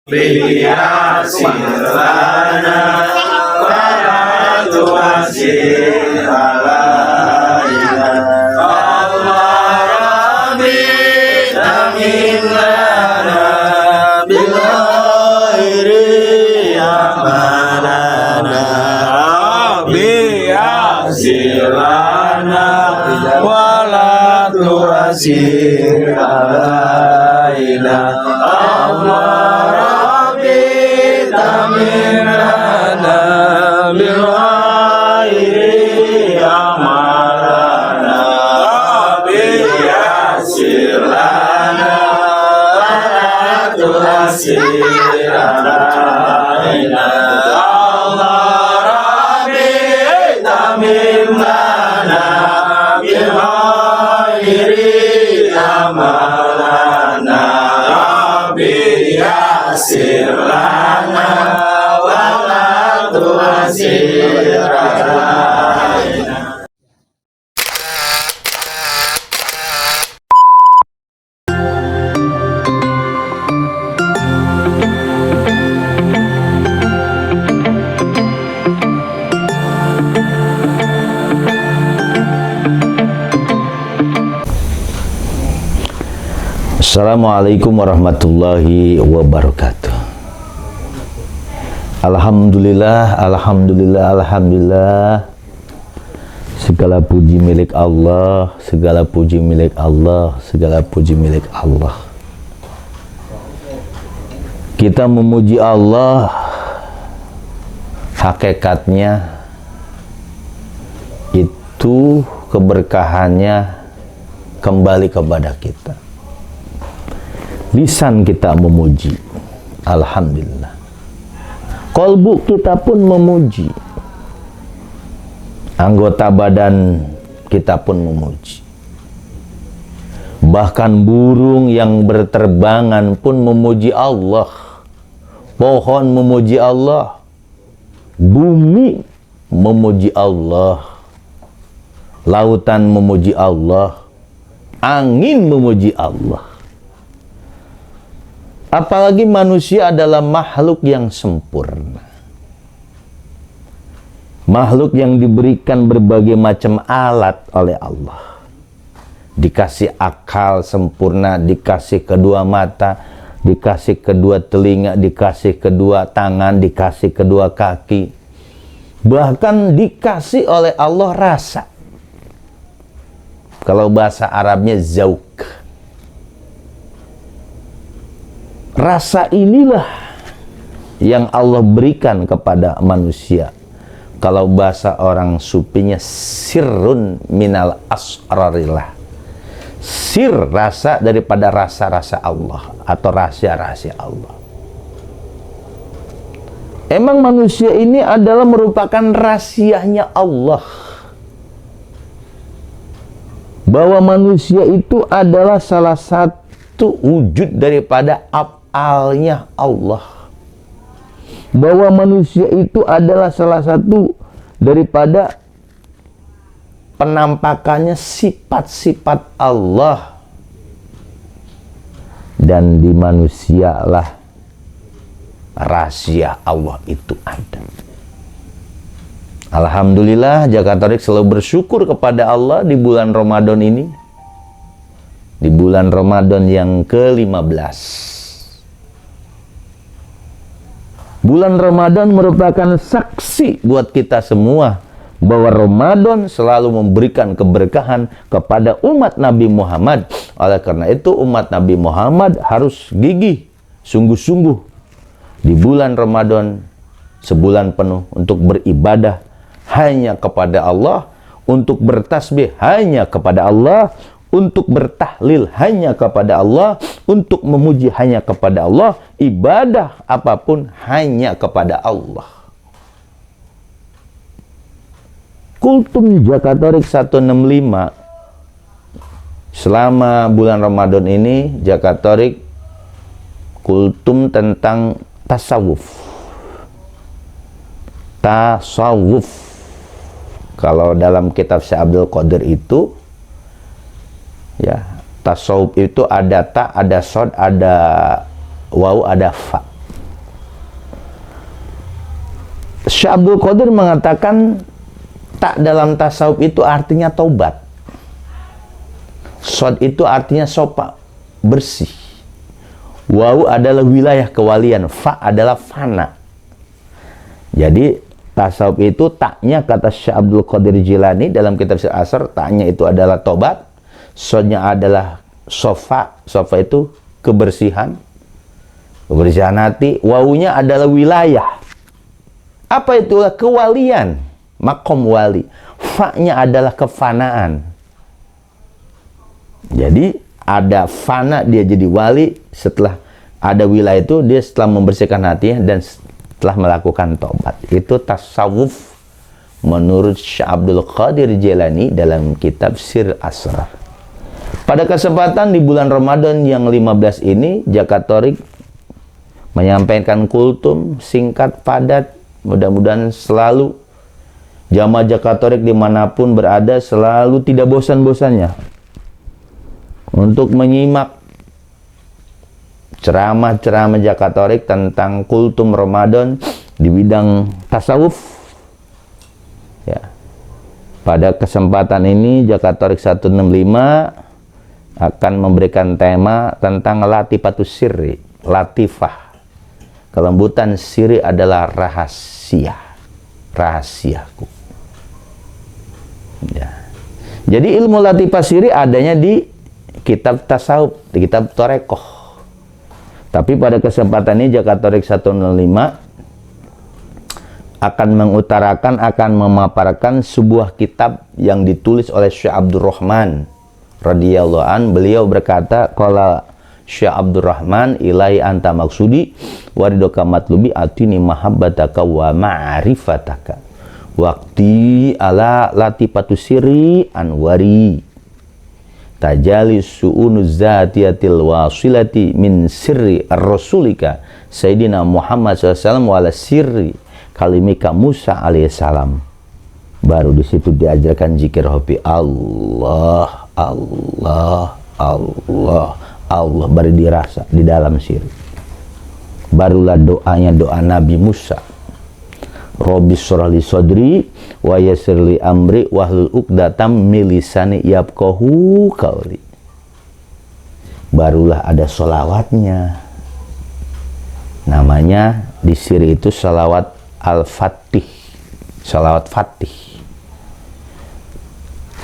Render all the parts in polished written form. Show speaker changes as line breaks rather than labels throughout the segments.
Liyasir lana wala tu'asir alaina Allah Rabbi tamim lana bil khairi amalana Rabbi yasir lana wala tu'asir alaina Allah Tamim lana bil khairi amalana Rabbi yasir lana wala tu'asir alaina Allah Rabbi tamim lana bil khairi amalana Rabbi yasir lana wala tu'asir alaina.
Assalamualaikum warahmatullahi wabarakatuh. Alhamdulillah, alhamdulillah, alhamdulillah. Segala puji milik Allah, segala puji milik Allah, segala puji milik Allah. Kita memuji Allah, hakikatnya itu keberkahannya kembali kepada kita. Lisan kita memuji, alhamdulillah. Kolbu kita pun memuji. Anggota badan kita pun memuji. Bahkan burung yang berterbangan pun memuji Allah. Pohon memuji Allah. Bumi memuji Allah. Lautan memuji Allah. Angin memuji Allah. Apalagi manusia adalah makhluk yang sempurna. Makhluk yang diberikan berbagai macam alat oleh Allah. Dikasih akal sempurna, dikasih kedua mata, dikasih kedua telinga, dikasih kedua tangan, dikasih kedua kaki. Bahkan dikasih oleh Allah rasa. Kalau bahasa Arabnya zauk. Rasa inilah yang Allah berikan kepada manusia. Kalau bahasa orang supinya sirrun minal asrarillah. Sir, rasa daripada rasa-rasa Allah atau rahasia-rahasia Allah. Emang manusia ini adalah merupakan rahasianya Allah. Bahwa manusia itu adalah salah satu wujud daripada af'alnya Allah. Bahwa manusia itu adalah salah satu daripada penampakannya sifat-sifat Allah. Dan di manusialah rahasia Allah itu ada. Alhamdulillah, Jakatorik selalu bersyukur kepada Allah di bulan Ramadan ini. Di bulan Ramadan yang ke-15. Bulan Ramadan merupakan saksi buat kita semua bahwa Ramadan selalu memberikan keberkahan kepada umat Nabi Muhammad. Oleh karena itu umat Nabi Muhammad harus gigih, sungguh-sungguh di bulan Ramadan sebulan penuh untuk beribadah hanya kepada Allah, untuk bertasbih hanya kepada Allah, untuk bertahlil hanya kepada Allah, untuk memuji hanya kepada Allah, ibadah apapun hanya kepada Allah. Kultum Jakatorik 165 selama bulan Ramadan ini Jakatorik kultum tentang tasawuf. Tasawuf kalau dalam kitab Syekh Abdul Qadir itu ya, tasawuf itu ada ta, ada sod, ada waw, ada fa. Syekh Abdul Qadir mengatakan tak dalam tasawuf itu artinya taubat. Sod itu artinya sopa, bersih. Waw adalah wilayah kewalian, fa adalah fana. Jadi tasawuf itu taknya, kata Syekh Abdul Qadir Jilani dalam kitab Sir Asar, taknya itu adalah tobat, sodnya adalah sofa, sofa itu kebersihan, kebersihan hati, wawunya adalah wilayah. Apa itulah kewalian, makom wali. Fa-nya adalah kefanaan. Jadi ada fana, dia jadi wali setelah ada wilayah itu, dia setelah membersihkan hatinya dan setelah melakukan tobat. Itu tasawuf menurut Syekh Abdul Qadir Jilani dalam kitab Sir Asrar. Pada kesempatan di bulan Ramadan yang 15 ini, Jakatorik menyampaikan kultum singkat padat. Mudah-mudahan selalu jamaah Jakatorik dimanapun berada selalu tidak bosan-bosannya untuk menyimak ceramah-ceramah Jakatorik tentang kultum Ramadan di bidang tasawuf. Ya. Pada kesempatan ini Jakatorik 165 akan memberikan tema tentang latifatus sirri, latifah. Kelembutan sirri adalah rahasia, rahasiaku. Ya. Jadi ilmu latifah sirri adanya di kitab tasawuf, di kitab torekoh. Tapi pada kesempatan ini Jakatorik 105 akan mengutarakan, akan memaparkan sebuah kitab yang ditulis oleh Syekh Abdurrahman radhiyallahu an. Beliau berkata, qala Syekh Abdurrahman ilahi anta maksudi waridoka matlubi atini mahabbataka wa ma'rifataka waqti ala latifatu sirri anwari tajali su'unu zatiyatil wasilati min sirri ar-rasulika Sayyidina Muhammad SAW wala sirri kalimika Musa alaihissalam. Baru di situ diajarkan zikir hobi Allah, Allah, Allah, Allah, baru dirasa di dalam sirri. Barulah doanya doa Nabi Musa. Robbi syrahli sodri wa yassirli amri wahlul uqdatam min lisani yafqahu qauli. Barulah ada sholawatnya. Namanya di sirri itu sholawat al-fatih, sholawat fatih.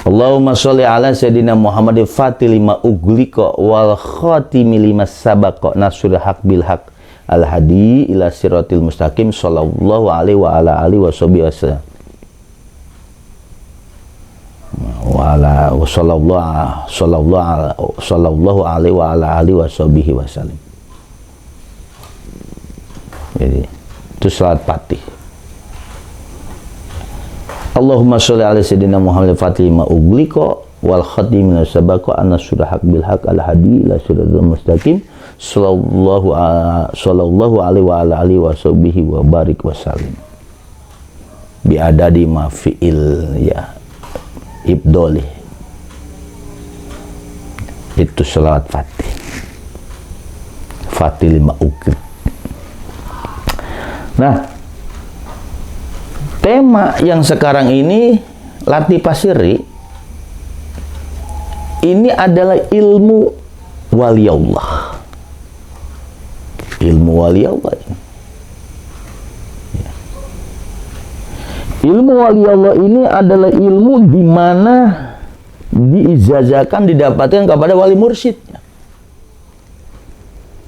Allahumma sholli ala Sayyidina Muhammadin fatih lima ughliqa wal khatimi lima sabaqa nasrul haq bil haq al-hadi ila siratil mustaqim sallallahu alaihi wa ala alihi wa sahbihi wasallam wa ala wa sallallahu alaihi wa ala alihi wa sahbihi wasallam. Jadi itu salat fatih. Allahumma sholli ala Sayyidina Muhammad fatih lima ughliqa wal khatimi lima sabaqa nasrul haq bil haq al-hadi ila siratil mustaqim sallallahu alaihi wa ala alihi wa sahbihi wa barik wasallim bi adadi ma fi'il ya ibdoli. Itu salawat fatih, fatih lima ukir. Nah, tema yang sekarang ini latifah sirri ini adalah ilmu wali Allah. Ilmu wali Allah ini. Ya. Ilmu wali Allah ini adalah ilmu di mana diijazahkan, didapatkan kepada wali mursyidnya.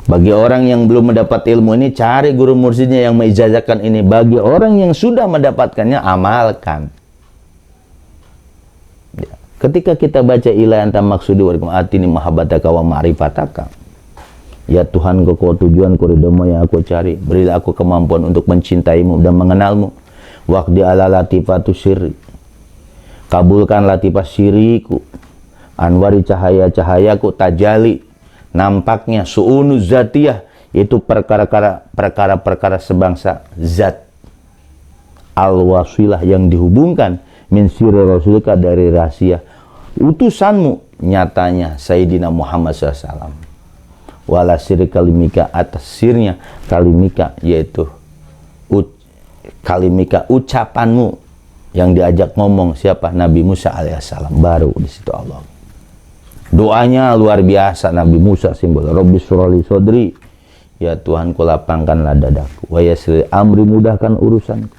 Bagi orang yang belum mendapat ilmu ini, cari guru mursyidnya yang mengijazahkan ini. Bagi orang yang sudah mendapatkannya, amalkan. Ya. Ketika kita baca ilahi anta maksudi wa atini mahabbataka wa ma'rifataka, ya Tuhan, kau tujuan ridhomu yang aku cari, berilah aku kemampuan untuk mencintaimu dan mengenalmu. Waqdi ala latifatu sirri, kabulkan latifah siriku, anwari cahaya-cahayaku, tajali nampaknya, su'unu zatiyah, itu perkara-perkara sebangsa zat, al-wasilah yang dihubungkan, min sirri rasulika, dari rahasia utusanmu, nyatanya Sayyidina Muhammad SAW. Wala sirri kalimika, atas sirnya kalimika, yaitu kalimika, ucapanmu yang diajak ngomong siapa? Nabi Musa alaihissalam. Baru di situ Allah. Doanya luar biasa Nabi Musa, simbol Rabbi surali sodri, ya Tuhanku lapangkanlah dadaku, wa yassir amri, mudahkan urusanku,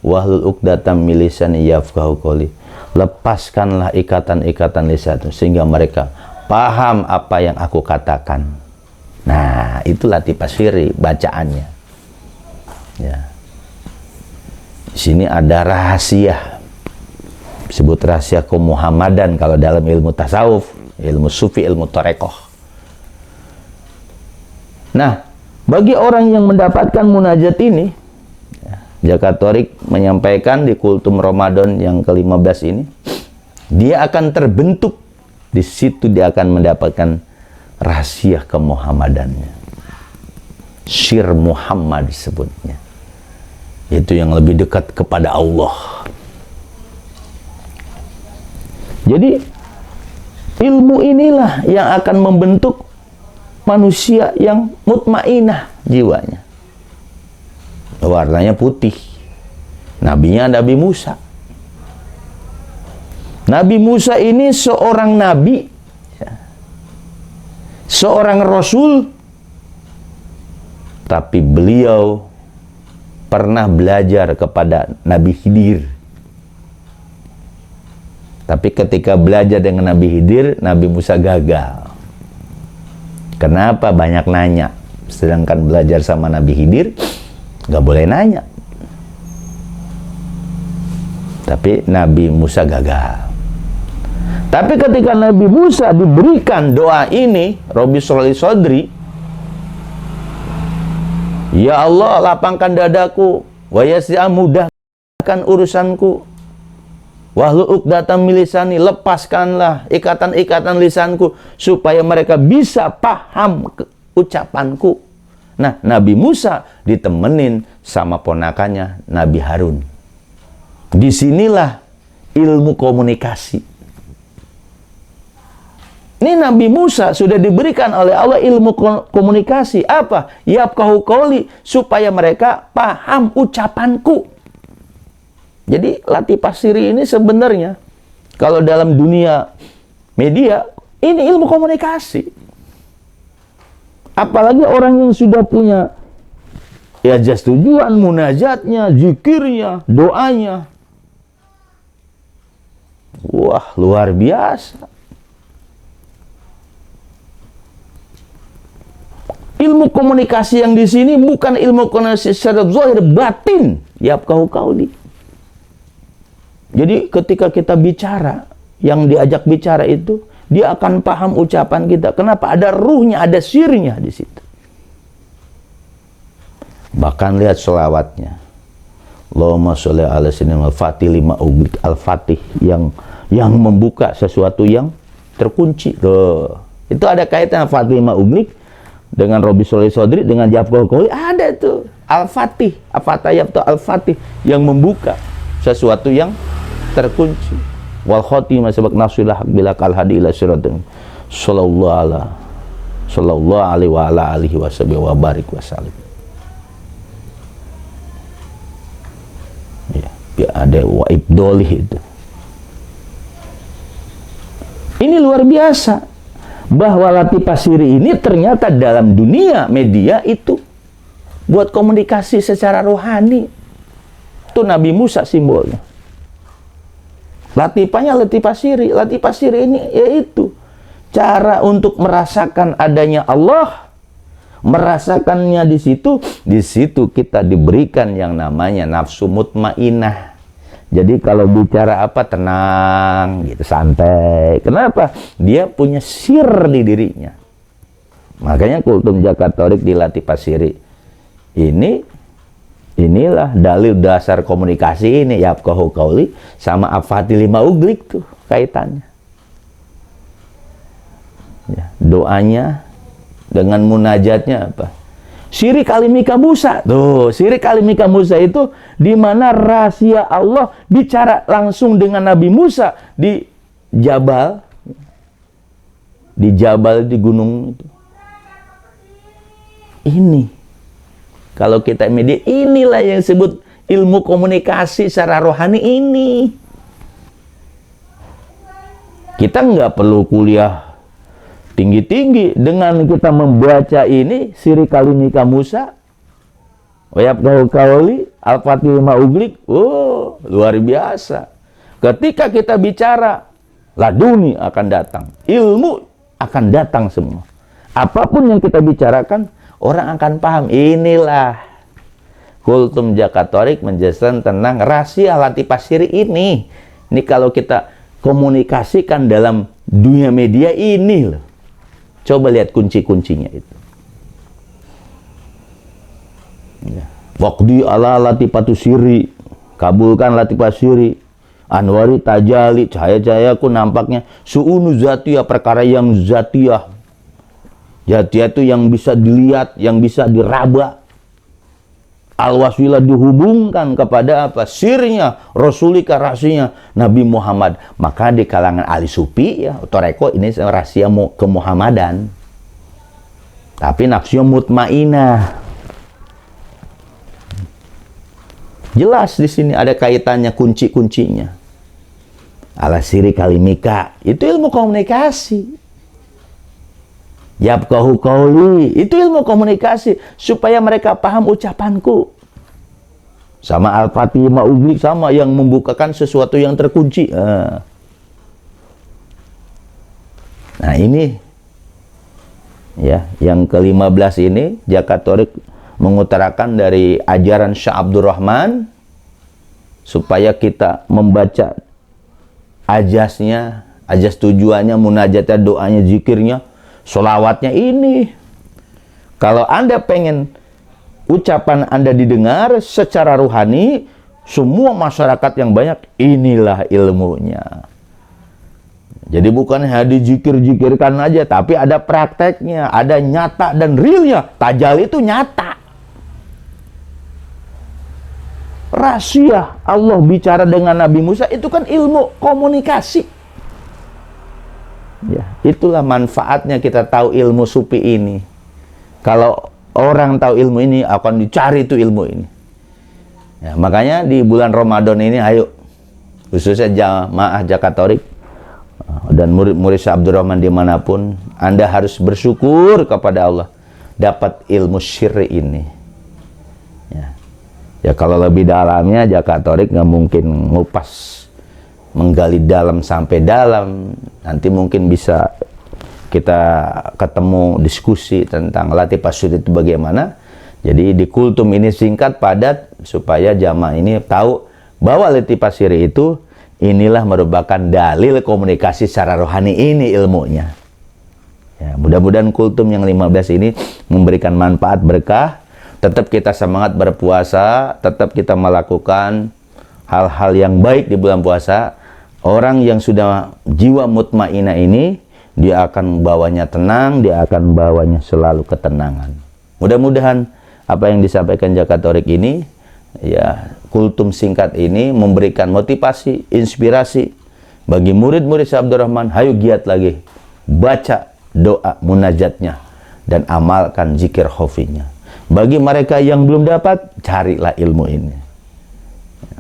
wahlul uqdatam min lisani yafqahu qawli, lepaskanlah ikatan-ikatan lisanku sehingga mereka paham apa yang aku katakan. Nah, itulah latifah siri bacaannya. Ya. Di sini ada rahasia. Disebut rahasia kemuhammadan kalau dalam ilmu tasawuf, ilmu sufi, ilmu tarekoh. Nah, bagi orang yang mendapatkan munajat ini, Zakat Thorik menyampaikan di kultum Ramadan yang ke-15 ini, dia akan terbentuk. Di situ dia akan mendapatkan rahasia kemuhammadannya. Syir Muhammad disebutnya. Itu yang lebih dekat kepada Allah. Jadi ilmu inilah yang akan membentuk manusia yang mutmainah jiwanya. Warnanya putih. Nabinya Nabi Musa. Nabi Musa ini seorang nabi, seorang rasul, tapi beliau pernah belajar kepada Nabi Khidir. Tapi ketika belajar dengan Nabi Khidir, Nabi Musa gagal. Kenapa? Banyak nanya. Sedangkan belajar sama Nabi Khidir, nggak boleh nanya. Tapi Nabi Musa gagal. Tapi ketika Nabi Musa diberikan doa ini, Rabbi sholli sodri, ya Allah lapangkan dadaku, wa yassir mudahkan urusanku, wahlul uqdatam min lisani, lepaskanlah ikatan-ikatan lisanku supaya mereka bisa paham ucapanku. Nah, Nabi Musa ditemenin sama ponakannya Nabi Harun. Disinilah ilmu komunikasi. Ini Nabi Musa sudah diberikan oleh Allah ilmu komunikasi. Apa? Yafqahu qawli, supaya mereka paham ucapanku. Jadi latifah siri ini sebenarnya kalau dalam dunia media ini ilmu komunikasi. Apalagi orang yang sudah punya ya jas tujuan, munajatnya, zikirnya, doanya. Wah, luar biasa. Ilmu komunikasi yang di sini bukan ilmu komunikasi secara zahir, batin. Yafqahu qawli. Jadi ketika kita bicara, yang diajak bicara itu, dia akan paham ucapan kita. Kenapa? Ada ruhnya, ada sirnya di situ. Bahkan lihat sholawatnya. Allahumma sholli ala sayyidina al-fatih lima uglik, al-fatih yang membuka sesuatu yang terkunci. Loh. Itu ada kaitan al-fatih lima uglik dengan Rabbi sholli sodri, dengan Yafqahu qawli, ada tuh al-fatih, al-fatih yang membuka sesuatu yang terkunci. Wal khotimah sabaq nasilah bila kal hadi ila siratin sallallahu alaihi wa ala alihi wa barik wasallim. Ya, ada wa ibdolih itu. Ini luar biasa. Bahwa latifah siri ini ternyata dalam dunia media itu buat komunikasi secara rohani. Itu Nabi Musa simbolnya. Latifahnya latifah siri. Latifah siri ini yaitu cara untuk merasakan adanya Allah, merasakannya di situ. Di situ kita diberikan yang namanya nafsu mutmainah. Jadi kalau bicara apa, tenang gitu, santai. Kenapa? Dia punya sir di dirinya. Makanya kultum Zakat Thorik di latifah siri inilah dalil dasar komunikasi ini, Yafqahu qawli sama al-fatih lima uglik tuh kaitannya. Ya, doanya dengan munajatnya apa? Siri kalimika Musa. Tuh, siri kalimika Musa itu di mana rahasia Allah bicara langsung dengan Nabi Musa di Jabal. Di Jabal, di gunung itu. Ini Kalau kita media, inilah yang disebut ilmu komunikasi secara rohani ini. Kita nggak perlu kuliah tinggi-tinggi. Dengan kita membaca ini, Siri Kalimika Musa, Wayab Kauli, Al-Fatih Ma'uglik, oh, luar biasa. Ketika kita bicara, laduni akan datang. Ilmu akan datang semua. Apapun yang kita bicarakan, orang akan paham. Inilah Kultum Jakatorik menjelaskan tentang rahasia Latifah Siri ini. Ini kalau kita komunikasikan dalam dunia media ini loh. Coba lihat kunci-kuncinya itu. Ya. Waqdi ala Latifatu Siri, kabulkan Latifah Siri. Anwari tajali, cahaya-cahayaku nampaknya. Su'unu zatiyah, perkara yang zatiyah. Zatiyah itu yang bisa dilihat, yang bisa diraba. Al-waswilah dihubungkan kepada apa? Sirnya, rasulika, rahasianya Nabi Muhammad. Maka di kalangan ahli sufi ya, toreko ini rahasia kemuhammadan. Tapi nafsunya mutmainah. Jelas di sini ada kaitannya, kunci-kuncinya. Ala Siri Kalimika, itu ilmu komunikasi. Yabqahu qauli, itu ilmu komunikasi supaya mereka paham ucapanku. Sama Al-Fatih Ma'uglik, sama yang membukakan sesuatu yang terkunci. Nah ini ya, yang ke-15 ini Jakatorik mengutarakan dari ajaran Syekh Abdurrahman supaya kita membaca ajasnya, ajas tujuannya, munajatnya, doanya, zikirnya, sholawatnya ini. Kalau Anda pengen ucapan Anda didengar secara rohani, semua masyarakat yang banyak, inilah ilmunya. Jadi bukan hanya dizikir-zikirkan aja, tapi ada prakteknya, ada nyata dan realnya. Tajalli itu nyata. Rahasia Allah bicara dengan Nabi Musa itu kan ilmu komunikasi. Ya, itulah manfaatnya kita tahu ilmu sufi ini. Kalau orang tahu ilmu ini, akan dicari itu ilmu ini. Ya, makanya di bulan Ramadan ini, ayo, khususnya jamaah Jakatorik dan murid-murid Syekh Abdurrahman dimanapun, Anda harus bersyukur kepada Allah dapat ilmu syirri ini. Ya kalau lebih dalamnya Jakatorik nggak mungkin ngupas, menggali dalam sampai dalam. Nanti mungkin bisa kita ketemu diskusi tentang Latifah Siri itu bagaimana. Jadi di kultum ini singkat, padat, supaya jamaah ini tahu bahwa Latifah Siri itu inilah merupakan dalil komunikasi secara rohani ini ilmunya. Ya, mudah-mudahan kultum yang 15 ini memberikan manfaat berkah. Tetap kita semangat berpuasa, tetap kita melakukan hal-hal yang baik di bulan puasa. Orang yang sudah jiwa mutmainah ini, dia akan bawanya tenang, dia akan bawanya selalu ketenangan. Mudah-mudahan apa yang disampaikan Jakatorik ini, ya kultum singkat ini memberikan motivasi, inspirasi bagi murid-murid Syekh Abdurrahman. Hayo giat lagi, baca doa munajatnya dan amalkan zikir khofinya. Bagi mereka yang belum dapat, carilah ilmu ini.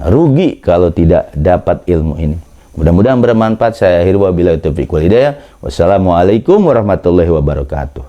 Rugi kalau tidak dapat ilmu ini. Mudah-mudahan bermanfaat. Saya akhiri wabillahi taufiq wal hidayah. Wassalamualaikum warahmatullahi wabarakatuh.